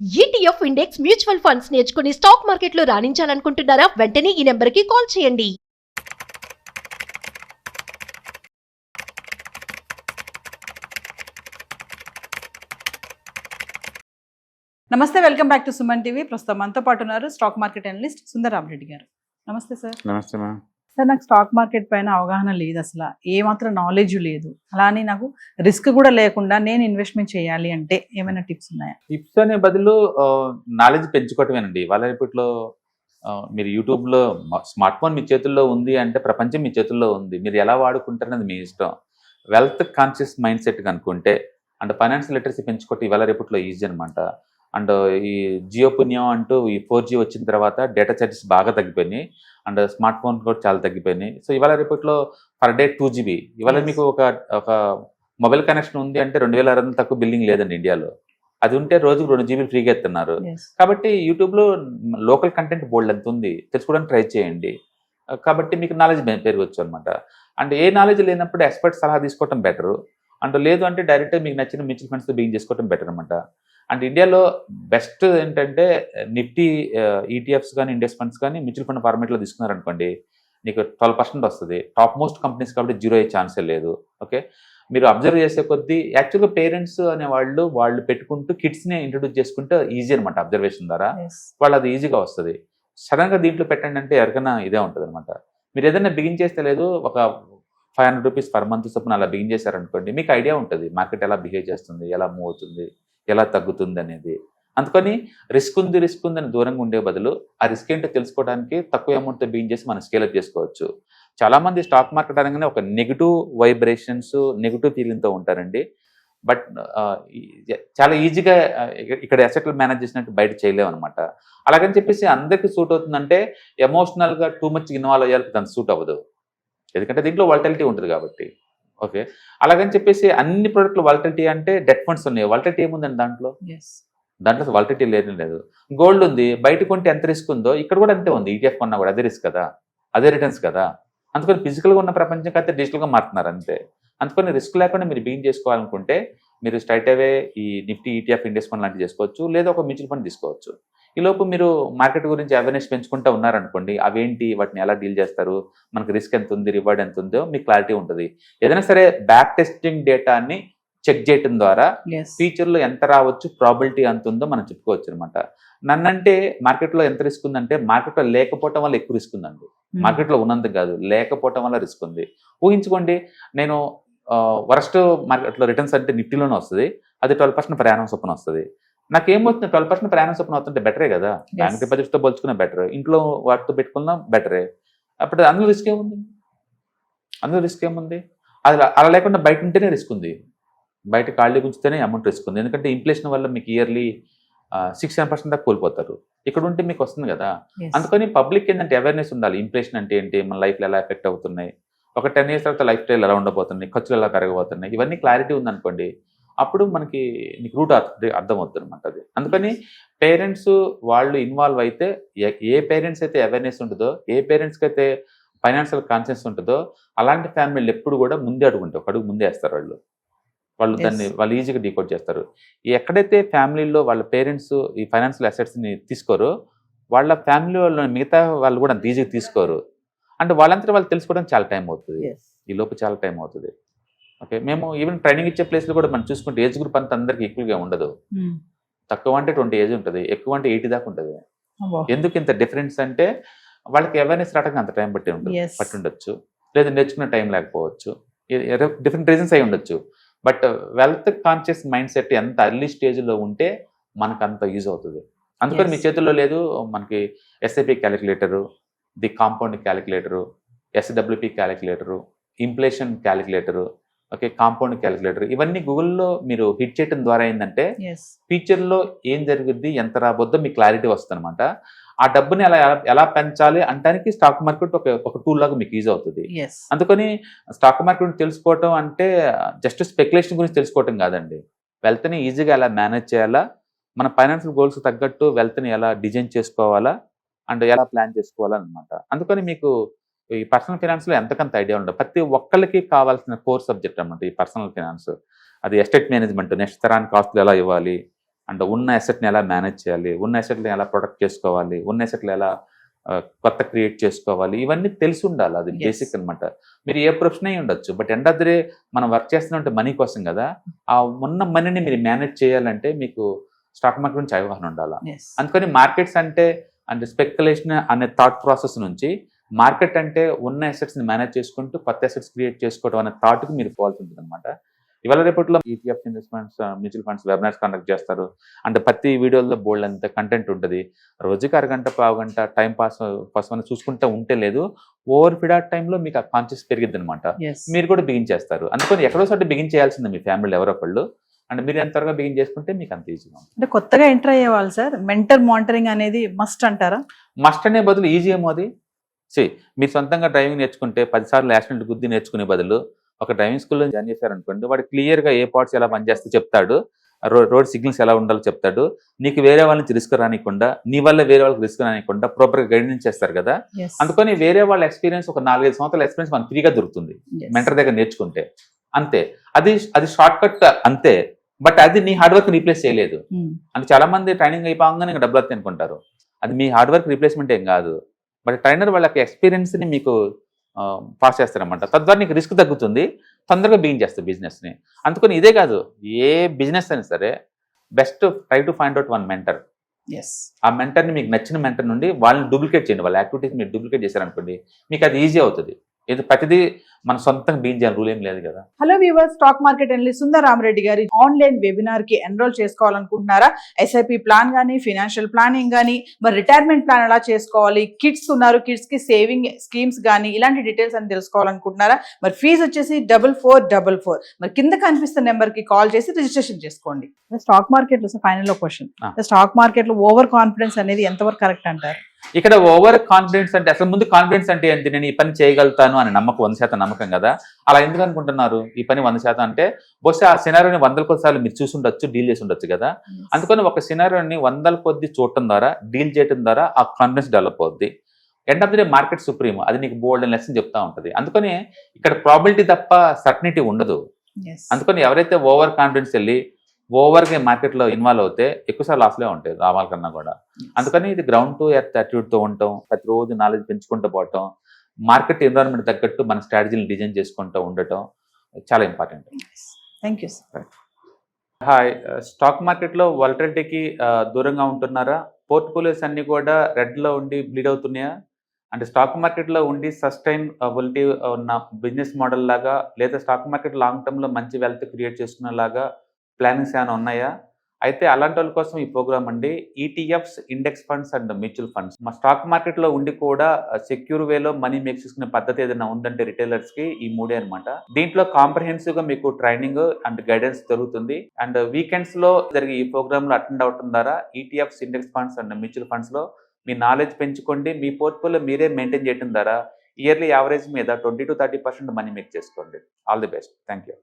ETF index mutual funds నేర్చుకుని stock మార్కెట్లో రాణించాలనుకుంటున్నారా? వెంటనే ఈ నెంబర్కి కాల్ చేయండి. నమస్తే, welcome back to Suman TV. ప్రస్తుతం మనతో పాటు ఉన్నారు స్టాక్ మార్కెట్ అనలిస్ట్ సుందరరామరెడ్డి గారు. నమస్తే సార్. నమస్తే మ్యామ్. సార్, నాకు స్టాక్ మార్కెట్ పైన అవగాహన లేదు, అసలు ఏమాత్రం నాలెడ్జ్ లేదు. అలానే నాకు రిస్క్ కూడా లేకుండా నేను ఇన్వెస్ట్మెంట్ చేయాలి అంటే ఏమైనా టిప్స్ ఉన్నాయా? టిప్స్ అనే బదులు నాలెడ్జ్ పెంచుకోవటమేనండి. వాళ్ళ ఇప్పట్లో మీరు యూట్యూబ్లో స్మార్ట్ ఫోన్ మీ చేతుల్లో ఉంది అంటే ప్రపంచం మీ చేతుల్లో ఉంది. మీరు ఎలా వాడుకుంటారనేది మీ ఇష్టం. వెల్త్ కాన్షియస్ మైండ్ సెట్ అనుకుంటే అండ్ ఫైనాన్షియల్ లిటరసీ పెంచుకోవటం ఇవాళ రేపట్లో ఈజీ అనమాట. అండ్ ఈ జియో పుణ్యం అంటూ ఈ 4G వచ్చిన తర్వాత డేటా చార్జెస్ బాగా తగ్గిపోయినాయి అండ్ స్మార్ట్ ఫోన్ కూడా చాలా తగ్గిపోయినాయి. సో ఇవాళ రేపట్లో పర్ డే 2 GB. ఇవాళ మీకు ఒక మొబైల్ కనెక్షన్ ఉంది అంటే 2600 తక్కువ బిల్లింగ్ లేదండి ఇండియాలో. అది ఉంటే రోజుకు 2 GB ఫ్రీగా ఇస్తున్నారు. కాబట్టి యూట్యూబ్లో లోకల్ కంటెంట్ బోల్డ్ ఎంత ఉంది తెలుసుకోవడానికి ట్రై చేయండి. కాబట్టి మీకు నాలెడ్జ్ పెరగచ్చు అనమాట. అండ్ ఏ నాలెడ్జ్ లేనప్పుడు ఎక్స్పర్ట్ సలహా తీసుకోవటం బెటరు. అండ్ లేదు అంటే డైరెక్ట్గా మీకు నచ్చిన మ్యూచువల్ ఫండ్స్తో బిగిన్ చేసుకోవడం బెటర్ అనమాట. అండ్ ఇండియాలో బెస్ట్ ఏంటంటే నిఫ్టీ ఈటీఎఫ్స్ కానీ ఇండెక్స్ ఫండ్స్ కానీ మ్యూచువల్ ఫండ్ ఫార్మేట్లో తీసుకున్నారనుకోండి, నీకు 12% వస్తుంది. టాప్ మోస్ట్ కంపెనీస్ కాబట్టి జీరో అయ్యే ఛాన్సే లేదు. ఓకే, మీరు అబ్జర్వ్ చేసే కొద్దీ యాక్చువల్గా పేరెంట్స్ అనే వాళ్ళు పెట్టుకుంటూ కిడ్స్ని ఇంట్రొడ్యూస్ చేసుకుంటే ఈజీ అనమాట. అబ్జర్వేషన్ ద్వారా వాళ్ళు అది ఈజీగా వస్తుంది. సడన్గా దీంట్లో పెట్టండి అంటే ఎవరికైనా ఇదే ఉంటుంది అనమాట. మీరు ఏదైనా బిగిన్ చేస్తే లేదు ఒక 500 రూపీస్ పర్ మంత్ చొప్పున అలా బిగిన్ చేశారనుకోండి, మీకు ఐడియా ఉంటుంది మార్కెట్ ఎలా బిహేవ్ చేస్తుంది, ఎలా మూవ్ అవుతుంది, ఎలా తగ్గుతుంది అనేది. అందుకని రిస్క్ ఉంది అని దూరంగా ఉండే బదులు ఆ రిస్క్ ఏంటో తెలుసుకోవడానికి తక్కువ అమౌంట్తో బిగిన్ చేసి మనం స్కేలప్ చేసుకోవచ్చు. చాలామంది స్టాక్ మార్కెట్ అనగానే ఒక నెగిటివ్ వైబ్రేషన్స్, నెగిటివ్ ఫీలింగ్తో ఉంటారండి. బట్ చాలా ఈజీగా ఇక్కడ అసెట్లు మేనేజ్ చేసినట్టు బయట చేయలేము అనమాట. అలాగని చెప్పేసి అందరికీ సూట్ అవుతుందంటే ఎమోషనల్గా టూ మచ్ ఇన్వాల్వ్ అయ్యాలి, దానికి సూట్ అవ్వదు. ఎందుకంటే దీంట్లో వాలటిలిటీ ఉంటుంది కాబట్టి. ఓకే, అలాగని చెప్పేసి అన్ని ప్రోడక్ట్లు వాలటిలిటీ అంటే డెట్ ఫండ్స్ ఉన్నాయి. వాలటిలిటీ ఏముందండి దాంట్లో వాలటిలిటీ లేదు. గోల్డ్ ఉంది, బయట కొంటే ఎంత రిస్క్ ఉందో ఇక్కడ కూడా అంతే ఉంది. ఈటీఎఫ్ కొన్నా కూడా అదే రిస్క్ కదా, అదే రిటర్న్స్ కదా. అందుకని ఫిజికల్గా ఉన్న ప్రపంచం అయితే డిజిటల్గా మారుతున్నారు అంతే. అందుకని రిస్క్ లేకుండా మీరు బిగిన్ చేసుకోవాలనుకుంటే మీరు స్ట్రైట్ అవే ఈ నిఫ్టీ ఈటీఎఫ్ ఇండెక్స్ ఫండ్ లాంటివి చేసుకోవచ్చు, లేదా ఒక మ్యూచువల్ ఫండ్ తీసుకోవచ్చు. ఈలోపు మీరు మార్కెట్ గురించి అవేర్నెస్ పెంచుకుంటూ ఉన్నారనుకోండి, అవేంటి, వాటిని ఎలా డీల్ చేస్తారు, మనకు రిస్క్ ఎంత ఉంది, రివార్డ్ ఎంత ఉందో మీకు క్లారిటీ ఉంటుంది. ఏదైనా సరే బ్యాక్ టెస్టింగ్ డేటాని చెక్ చేయడం ద్వారా ఫ్యూచర్లో ఎంత రావచ్చు, ప్రాబిలిటీ ఎంత ఉందో మనం చెప్పుకోవచ్చు అనమాట. నన్నంటే మార్కెట్లో ఎంత రిస్క్ ఉందంటే మార్కెట్లో లేకపోవటం వల్ల ఎక్కువ రిస్క్ ఉందండి. మార్కెట్లో ఉన్నందుకు కాదు, లేకపోవటం వల్ల రిస్క్ ఉంది. ఊహించుకోండి, నేను వరస్ట్ మార్కెట్లో రిటర్న్స్ అంటే నిఫ్టీలోనే వస్తుంది, అది 12% ప్రయాణం చొప్పున వస్తుంది. నాకేమవుతుంది, 12% ప్రయాణం చొప్పున అవుతుంటే బెటరే కదా, బ్యాంక్ డిపాజిట్తో పోల్చుకునే బెటర్, ఇంట్లో వాటితో పెట్టుకున్నా బెటరే. అప్పుడు అందులో రిస్క్ ఏముంది? అది అలా లేకుండా బయట ఉంటేనే రిస్క్ ఉంది. బయట ఖాళీ గుంచితేనే అమౌంట్ రిస్క్ ఉంది. ఎందుకంటే ఇన్ఫ్లేషన్ వల్ల మీకు ఇయర్లీ 6-7% దాకా కోల్పోతారు. ఇక్కడ ఉంటే మీకు వస్తుంది కదా. అందుకని పబ్లిక్ ఏంటంటే అవేర్నెస్ ఉండాలి. ఇన్ఫ్లేషన్ అంటే ఏంటి, మన లైఫ్లో ఎలా ఎఫెక్ట్ అవుతున్నాయి, ఒక 10 years తర్వాత లైఫ్ స్టైల్ ఎలా ఉండబోతున్నాయి, ఖర్చులు ఎలా పెరగబోతున్నాయి, ఇవన్నీ క్లారిటీ ఉందనుకోండి, అప్పుడు మనకి నీకు రూట్ అర్థమవుతుంది అనమాట. అది అందుకని పేరెంట్స్ వాళ్ళు ఇన్వాల్వ్ అయితే, ఏ పేరెంట్స్ అయితే అవేర్నెస్ ఉంటుందో, ఏ పేరెంట్స్కి అయితే ఫైనాన్షియల్ కాన్షియస్ ఉంటుందో అలాంటి ఫ్యామిలీలు ఎప్పుడు కూడా ముందే అడుగుంటారు, ఒక అడుగు ముందే వేస్తారు. వాళ్ళు దాన్ని ఈజీగా డీకోడ్ చేస్తారు. ఎక్కడైతే ఫ్యామిలీలో వాళ్ళ పేరెంట్స్ ఈ ఫైనాన్షియల్ అసెట్స్ని తీసుకోరో వాళ్ళ ఫ్యామిలీ వాళ్ళు మిగతా వాళ్ళు కూడా అంత ఈజీగా తీసుకోరు. అంటే వాళ్ళంతా వాళ్ళు తెలుసుకోవడం చాలా టైం అవుతుంది, ఈ లోపు చాలా టైం అవుతుంది. ఓకే, మేము ఈవెన్ ట్రైనింగ్ ఇచ్చే ప్లేస్లో కూడా మనం చూసుకుంటే ఏజ్ గ్రూప్ అంతా అందరికి ఈక్వల్గా ఉండదు. తక్కువ అంటే 20 ఏజ్ ఉంటుంది, ఎక్కువ అంటే 80 దాకా ఉంటుంది. ఎందుకు ఇంత డిఫరెన్స్ అంటే వాళ్ళకి అవేర్నెస్ రావడానికి అంత టైం పట్టి ఉండొచ్చు, లేదా నేర్చుకునే టైం లేకపోవచ్చు, డిఫరెంట్ రీజన్స్ అయి ఉండొచ్చు. But wealth conscious mind set ఎంత అర్లీ స్టేజ్లో ఉంటే మనకు అంత యూజ్ అవుతుంది. అందుకని మీ చేతుల్లో లేదు, మనకి SIP calculator, the compound calculator, SWP calculator, inflation calculator, okay, compound calculator, ఇవన్నీ గూగుల్లో మీరు హిట్ చేయడం ద్వారా ఏంటంటే ఫ్యూచర్లో ఏం జరుగుద్ది, ఎంత రాబోద్దో మీకు క్లారిటీ వస్తుంది అనమాట. ఆ డబ్బుని ఎలా పెంచాలి అంటానికి స్టాక్ మార్కెట్ ఒక టూల్ లాగా మీకు యూజ్ అవుతుంది. అందుకని స్టాక్ మార్కెట్ తెలుసుకోవటం అంటే జస్ట్ స్పెక్యులేషన్ గురించి తెలుసుకోవటం కాదండి, వెల్త్ని ఈజీగా ఎలా మేనేజ్ చేయాలా, మన ఫైనాన్షియల్ గోల్స్ తగ్గట్టు వెల్త్ని ఎలా డిజైన్ చేసుకోవాలా అండ్ ఎలా ప్లాన్ చేసుకోవాలన్నమాట. అందుకని మీకు ఈ పర్సనల్ ఫైనాన్స్లో ఎంతకంత ఐడియా ఉండదు. ప్రతి ఒక్కరికి కావాల్సిన కోర్ సబ్జెక్ట్ అన్నమాట ఈ పర్సనల్ ఫైనాన్స్. అది ఎస్టేట్ మేనేజ్మెంట్, నెక్స్ట్ తరానికి ఆస్తులు ఎలా ఇవ్వాలి, అంటే ఉన్న అసెట్ని ఎలా మేనేజ్ చేయాలి, ఉన్న అసెట్ని ఎలా ప్రొటెక్ట్ చేసుకోవాలి, ఉన్న అసెట్లు ఎలా కొత్త క్రియేట్ చేసుకోవాలి, ఇవన్నీ తెలిసి ఉండాలి. అది Yes. బేసిక్ అన్నమాట. మీరు ఏ ప్రొఫెషన్ అయి ఉండొచ్చు, but end of the day మనం వర్క్ చేస్తున్నట్టు మనీ కోసం కదా. ఆ ఉన్న మనీని మీరు మేనేజ్ చేయాలంటే మీకు స్టాక్ మార్కెట్ గురించి అవగాహన ఉండాలి. Yes. అందుకని మార్కెట్స్ అంటే స్పెక్యులేషన్ అనే థాట్ ప్రాసెస్ నుంచి మార్కెట్ అంటే ఉన్న అసెట్స్ని మేనేజ్ చేసుకుంటూ కొత్త అసెట్స్ క్రియేట్ చేసుకోవడం అనే థాట్కి మీరు పోవాల్సి ఉంటుంది అనమాట. ఇవాళ రేపట్లో ETF investments, mutual funds webinars conduct చేస్తారు. అంటే ప్రతి వీడియోలో బోల్డ్ అంత కంటెంట్ ఉంటుంది. రోజుకి అరగంట పావు గంట టైం పాస్ కోసం చూసుకుంటూ ఉంటే లేదు, ఓవర్ పీరియడ్ ఆఫ్ టైంలో మీకు ఆ కాన్షియస్ పెరిగిద్ది అనమాట. Yes. మీరు కూడా బిగిన్ చేస్తారు. అందుకని ఎక్కడో చోట బిగిన్ చేయాల్సిందే మీ ఫ్యామిలీలో ఎవరో ఒకళ్ళు. అంటే మీరు ఎంత త్వరగా బిగిన్ చేసుకుంటే మీకు అంత ఈజీగా ఉంటుంది. అంటే కొత్తగా ఎంటర్ అయ్యే వాళ్ళు సార్ మెంటర్ మానిటరింగ్ అనేది మస్ట్ అంటారా? మస్ట్ అనే బదులు ఈజీ ఏమో అది. మీరు సొంతంగా డ్రైవింగ్ నేర్చుకుంటే 10 సార్లు యాక్సిడెంట్ గుద్ది నేర్చుకునే బదులు ఒక డ్రైవింగ్ స్కూల్లో జాయిన్ చేశారనుకోండి, వాడు క్లియర్గా ఏ పార్ట్స్ ఎలా పనిచేస్తే చెప్తాడు, రోడ్ సిగ్నల్స్ ఎలా ఉండాలో చెప్తాడు. నీకు వేరే వాళ్ళ నుంచి రిస్క్ రానికుండా, నీ వల్ల వేరే వాళ్ళకి రిస్క్ రానికుండా ప్రాపర్గా గైడెన్స్ చేస్తారు కదా. Yes. అందుకని వేరే వాళ్ళ ఎక్స్పీరియన్స్ ఒక 4-5 సంవత్సరాల ఎక్స్పీరియన్స్ మనకు ఫ్రీగా దొరుకుతుంది Yes. మెంటర్ దగ్గర నేర్చుకుంటే. అంతే, అది షార్ట్ కట్ అంతే. బట్ అది నీ హార్డ్ వర్క్ రీప్లేస్ చేయలేదు. Hmm. అంటే చాలా మంది ట్రైనింగ్ అయిపోగానే ఇంకా డబ్బులు వస్తాయి అనుకుంటారు. అది మీ హార్డ్ వర్క్ రీప్లేస్మెంట్ ఏం కాదు. బట్ ట్రైనర్ వాళ్ళకి ఎక్స్పీరియన్స్ని మీకు పాస్ చేస్తారన్నమాట. తద్వారా నీకు రిస్క్ తగ్గుతుంది, తొందరగా బిగిన్ చేస్తారు బిజినెస్ని. అందుకని ఇదే కాదు, ఏ బిజినెస్ అయినా సరే best try to find out one mentor. Yes. ఆ మెంటర్ని, మీకు నచ్చిన మెంటర్ నుండి వాళ్ళని డూప్లికేట్ చేయండి. వాళ్ళ యాక్టివిటీస్ మీరు డూప్లికేట్ చేశారనుకోండి, మీకు అది ఈజీ అవుతుంది. ఇది ప్రతిదీ మన సొంతంగా బిగిన్ చేయాలి, రూల్ ఏం లేదు కదా. Hello viewers, stock market analyst Sundar Rama Reddy గారి ఆన్లైన్ వెబినార్ కి ఎన్రోల్ చేసుకోవాలనుకుంటున్నారా? ఎస్ఐపి ప్లాన్ గానీ, ఫైనాన్షియల్ ప్లానింగ్ గానీ, మరి రిటైర్మెంట్ ప్లాన్ ఎలా చేసుకోవాలి, కిడ్స్ ఉన్నారు, కిడ్స్ కి సేవింగ్ స్కీమ్స్ గానీ, ఇలాంటి డీటెయిల్స్ అని తెలుసుకోవాలనుకుంటున్నారా? మరి ఫీజు వచ్చేసి 4444. మరి కింద కనిపిస్తున్న నెంబర్ కి కాల్ చేసి రిజిస్ట్రేషన్ చేసుకోండి. స్టాక్ మార్కెట్ లో ఫైనల్ క్వశ్చన్, స్టాక్ మార్కెట్ లో ఓవర్ కాన్ఫిడెన్స్ అనేది ఎంతవరకు కరెక్ట్ అంటారు? ఇక్కడ ఓవర్ కాన్ఫిడెన్స్ అంటే అసలు ముందు కాన్ఫిడెన్స్ అంటే ఏంటి? నేను ఈ పని చేయగలుగుతాను అనే నమ్మకం 100% నమ్మకం కదా. అలా ఎందుకు అనుకుంటున్నారు? ఈ పని 100% అంటే బహుశా ఆ సినారియోని 100 కొద్దిసార్లు మీరు చూసి ఉండొచ్చు, డీల్ చేసి ఉండొచ్చు కదా. అందుకని ఒక సినారియోని 100 కొద్ది చూడటం ద్వారా, డీల్ చేయడం ద్వారా ఆ కాన్ఫిడెన్స్ డెవలప్ అవుద్ది. End of the day market supreme, అది నీకు బోల్డ్ అని లెసన్ చెప్తా ఉంటుంది. అందుకని ఇక్కడ ప్రాబిలిటీ తప్ప సర్టనిటీ ఉండదు. అందుకని ఎవరైతే ఓవర్ కాన్ఫిడెన్స్ వెళ్ళి ఓవర్గా మార్కెట్లో ఇన్వాల్వ్ అవుతే ఎక్కువసార్లు లాస్లే ఉంటాయి లాభాల కన్నా కూడా. అందుకని ఇది గ్రౌండ్ టు ఎర్త్ యాటిట్యూడ్తో ఉండటం, ప్రతిరోజు నాలెడ్జ్ పెంచుకుంటూ పోవటం, మార్కెట్ ఎన్విరాన్మెంట్ తగ్గట్టు మన స్ట్రాటజీని డిజైన్ చేసుకుంటూ ఉండటం చాలా important. Thank you sir. Hi, stock మార్కెట్లో వాలటిలిటీకి దూరంగా ఉంటున్నారా? పోర్ట్ఫోలియోస్ అన్ని కూడా రెడ్లో ఉండి బ్లీడ్ అవుతున్నాయా? అంటే స్టాక్ మార్కెట్లో ఉండి సస్టైనబిలిటీ ఉన్న బిజినెస్ మోడల్ లాగా, లేదా స్టాక్ మార్కెట్ లాంగ్ టర్మ్లో మంచి వెల్త్ క్రియేట్ చేసుకునేలాగా ప్లానింగ్స్ ఏమైనా ఉన్నాయా? అయితే అలాంటి వాళ్ళ కోసం ఈ ప్రోగ్రామ్ అండి. ETFs, index funds and mutual funds. మా స్టాక్ మార్కెట్లో ఉండి కూడా సెక్యూర్ వేలో మనీ మేక్ చేసుకునే పద్ధతి ఏదైనా ఉందంటే రిటైలర్స్కి ఈ మూడే అనమాట. దీంట్లో కాంప్రహెన్సివ్గా మీకు ట్రైనింగ్ అండ్ గైడెన్స్ జరుగుతుంది. అండ్ వీకెండ్స్లో జరిగే ఈ ప్రోగ్రామ్లో అటెండ్ అవడం ద్వారా ETFs, index funds and mutual ఫండ్స్లో మీ నాలెడ్జ్ పెంచుకోండి. మీ పోర్ట్ఫోలియో మీరే మెయింటైన్ చేయడం ద్వారా ఇయర్లీ యావరేజ్ మీద 20 to 30% మనీ మేక్ చేసుకోండి. All the best. Thank you.